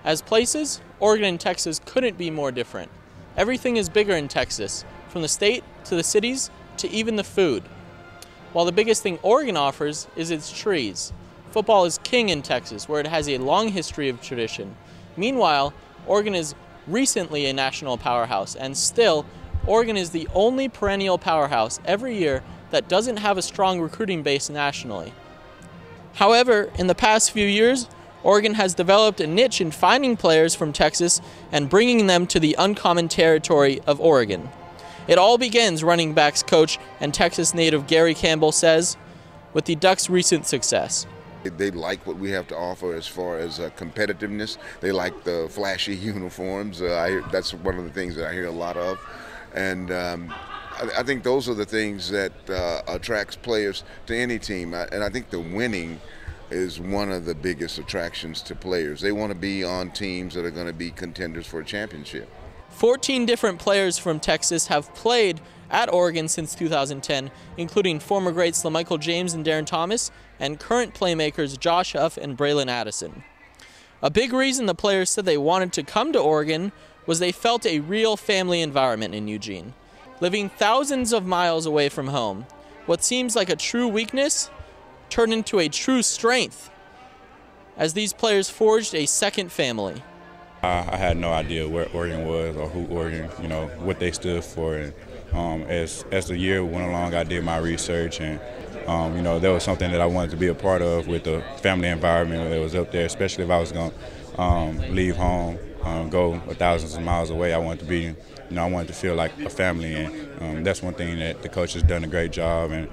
As places, Oregon and Texas couldn't be more different. Everything is bigger in Texas, from the state to the cities to even the food. While the biggest thing Oregon offers is its trees. Football is king in Texas, where it has a long history of tradition. Meanwhile, Oregon is recently a national powerhouse, and still, Oregon is the only perennial powerhouse every year that doesn't have a strong recruiting base nationally. However, in the past few years, Oregon has developed a niche in finding players from Texas and bringing them to the uncommon territory of Oregon. It all begins, running backs coach and Texas native Gary Campbell says, with the Ducks' recent success. They like what we have to offer as far as competitiveness. They like the flashy uniforms. That's one of the things that I hear a lot of. And I think those are the things that attracts players to any team. And I think the winning is one of the biggest attractions to players. They want to be on teams that are going to be contenders for a championship. 14 different players from Texas have played at Oregon since 2010, including former greats LaMichael James and Darren Thomas, and current playmakers Josh Huff and Braylon Addison. A big reason the players said they wanted to come to Oregon was they felt a real family environment in Eugene. Living thousands of miles away from home, what seems like a true weakness turned into a true strength as these players forged a second family. I had no idea where Oregon was or who Oregon, what they stood for. And as the year went along, I did my research, and there was something that I wanted to be a part of with the family environment that was up there, especially if I was going to leave home, go thousands of miles away. I wanted to be, I wanted to feel like a family, and that's one thing that the coach has done a great job, and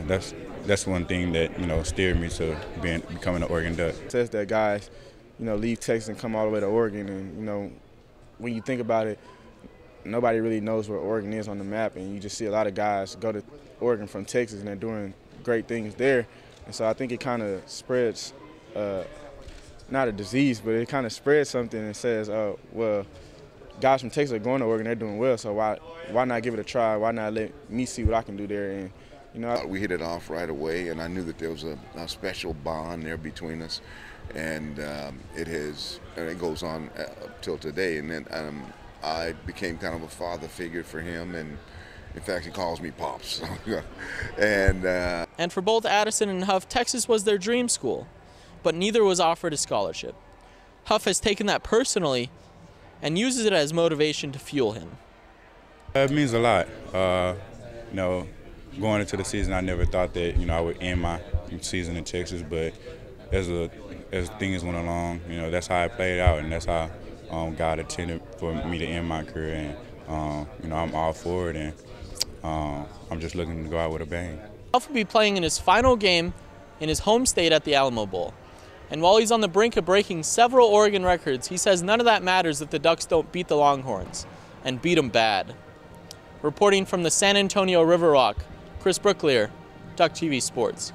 that's one thing that steered me to becoming an Oregon Duck. It says that guys, leave Texas and come all the way to Oregon, and when you think about it, nobody really knows where Oregon is on the map, and you just see a lot of guys go to Oregon from Texas, and they're doing great things there. And so I think it kind of spreads, not a disease, but it kind of spreads something and says, oh, well, guys from Texas are going to Oregon, they're doing well, so why not give it a try? Why not let me see what I can do there? And we hit it off right away, and I knew that there was a special bond there between us, and it goes on up till today. And then I became kind of a father figure for him, and in fact, he calls me Pops. And for both Addison and Huff, Texas was their dream school, but neither was offered a scholarship. Huff has taken that personally and uses it as motivation to fuel him. It means a lot. Going into the season, I never thought that I would end my season in Texas, but as things went along, that's how it played out, and that's how God intended for me to end my career. And I'm all for it, and I'm just looking to go out with a bang. Huff will be playing in his final game in his home state at the Alamo Bowl. And while he's on the brink of breaking several Oregon records, he says none of that matters if the Ducks don't beat the Longhorns, and beat them bad. Reporting from the San Antonio Riverwalk, Brooklier, Duck TV Sports.